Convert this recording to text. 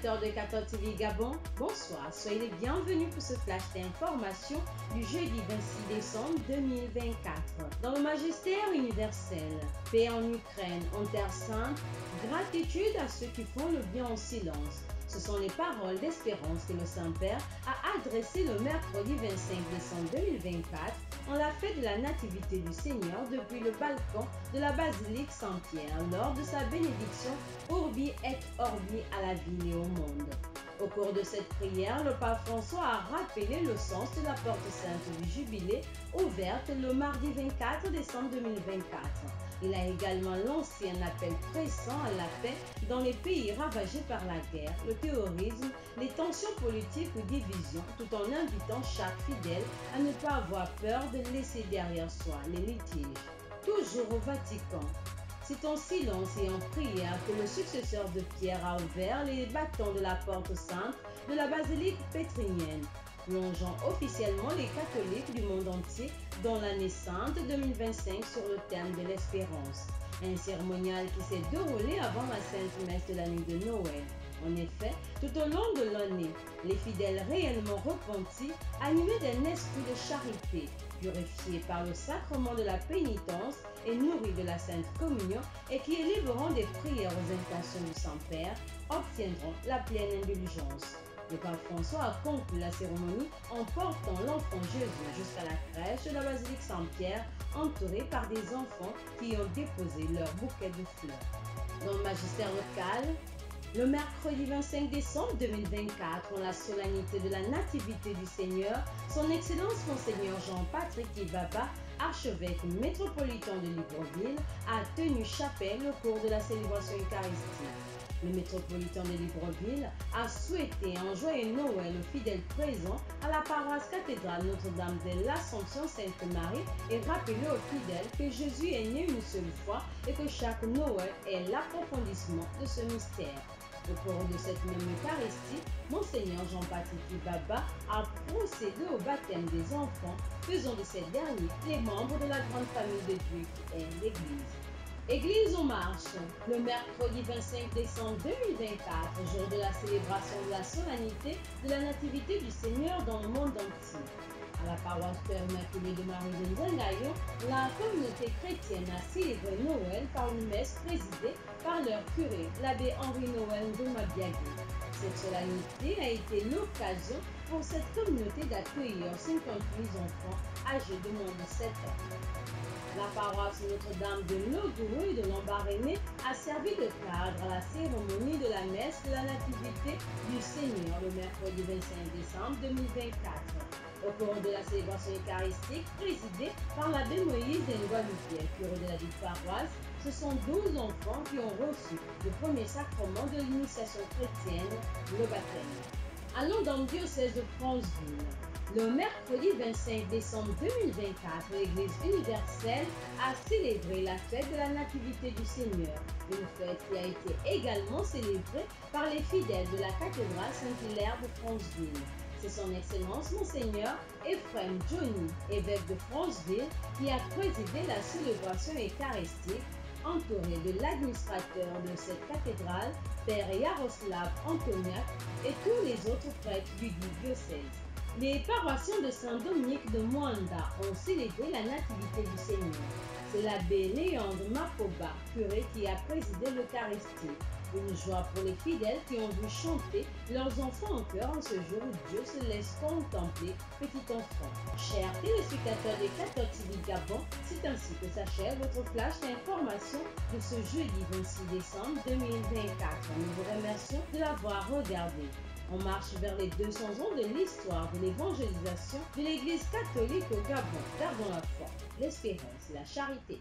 Téléspectateurs de 14 TV Gabon, bonsoir, soyez les bienvenus pour ce flash d'information du jeudi 26 décembre 2024. Dans le magistère universel, paix en Ukraine, en Terre Sainte, gratitude à ceux qui font le bien en silence. Ce sont les paroles d'espérance que le Saint-Père a adressées le mercredi 25 décembre 2024 en la fête de la Nativité du Seigneur depuis le balcon de la basilique Saint-Pierre lors de sa bénédiction Urbi et Orbi à la ville et au monde. Au cours de cette prière, le pape François a rappelé le sens de la porte sainte du Jubilé ouverte le mardi 24 décembre 2024. Il a également lancé un appel pressant à la paix dans les pays ravagés par la guerre, le terrorisme, les tensions politiques ou divisions, tout en invitant chaque fidèle à ne pas avoir peur de laisser derrière soi les litiges. Toujours au Vatican, c'est en silence et en prière que le successeur de Pierre a ouvert les bâtons de la porte sainte de la basilique pétrinienne, plongeant officiellement les catholiques du monde entier dans l'année sainte 2025 sur le thème de l'espérance. Un cérémonial qui s'est déroulé avant la Sainte Messe de la nuit de Noël. En effet, tout au long de l'année, les fidèles réellement repentis, animés d'un esprit de charité, purifiés par le sacrement de la pénitence et nourris de la Sainte Communion et qui élèveront des prières aux intentions du Saint-Père, obtiendront la pleine indulgence. Le pape François a conclu la cérémonie en portant l'enfant Jésus jusqu'à la crèche de la basilique Saint-Pierre, entouré par des enfants qui ont déposé leur bouquet de fleurs. Dans le magistère local, le mercredi 25 décembre 2024, en la solennité de la Nativité du Seigneur, son Excellence Monseigneur Jean-Patrick Ibaba, archevêque métropolitain de Libreville, a tenu chapelle au cours de la célébration eucharistique. Le métropolitain de Libreville a souhaité un joyeux Noël aux fidèles présents à la paroisse cathédrale Notre-Dame de l'Assomption Sainte-Marie et rappelé aux fidèles que Jésus est né une seule fois et que chaque Noël est l'approfondissement de ce mystère. Au cours de cette même Eucharistie, Monseigneur Jean-Patrick Ibaba a procédé au baptême des enfants, faisant de ces derniers les membres de la grande famille de Dieu qui est l'Église. Église en marche, le mercredi 25 décembre 2024, jour de la célébration de la solennité de la Nativité du Seigneur dans le monde entier. À la paroisse Père Immaculée de Marie de Nzengayo, la communauté chrétienne a célébré Noël par une messe présidée par leur curé, l'abbé Henri-Noël Ndomabiagé. Cette solennité a été l'occasion pour cette communauté d'accueillir 58 enfants âgés de moins de 7 ans. La paroisse Notre-Dame de Nogourou de Lambaréné a servi de cadre à la cérémonie de la messe de la Nativité du Seigneur le mercredi 25 décembre 2024. Au cours de la célébration eucharistique présidée par l'abbé Moïse Ngualoupier, curé de la dite paroisse, ce sont 12 enfants qui ont reçu le premier sacrement de l'initiation chrétienne, le baptême. Allons dans le diocèse de Franceville. Le mercredi 25 décembre 2024, l'Église universelle a célébré la fête de la Nativité du Seigneur, une fête qui a été également célébrée par les fidèles de la cathédrale Saint-Hilaire de Franceville. C'est son Excellence Monseigneur Ephraim Johnny, évêque de Franceville, qui a présidé la célébration eucharistique, entouré de l'administrateur de cette cathédrale, Père Yaroslav Antoniak, et tous les autres prêtres du diocèse. Les paroissiens de Saint-Dominique de Mwanda ont célébré la Nativité du Seigneur. C'est l'abbé Léandre Makoba, curé, qui a présidé l'Eucharistie. Une joie pour les fidèles qui ont vu chanter leurs enfants en chœur en ce jour où Dieu se laisse contempler petit enfant. Chers téléspectateurs des 14 TV Gabon, c'est ainsi que s'achève votre flash d'information de ce jeudi 26 décembre 2024. Nous vous remercions de l'avoir regardé. On marche vers les 200 ans de l'histoire de l'évangélisation de l'Église catholique au Gabon. Gardons la foi, l'espérance et la charité.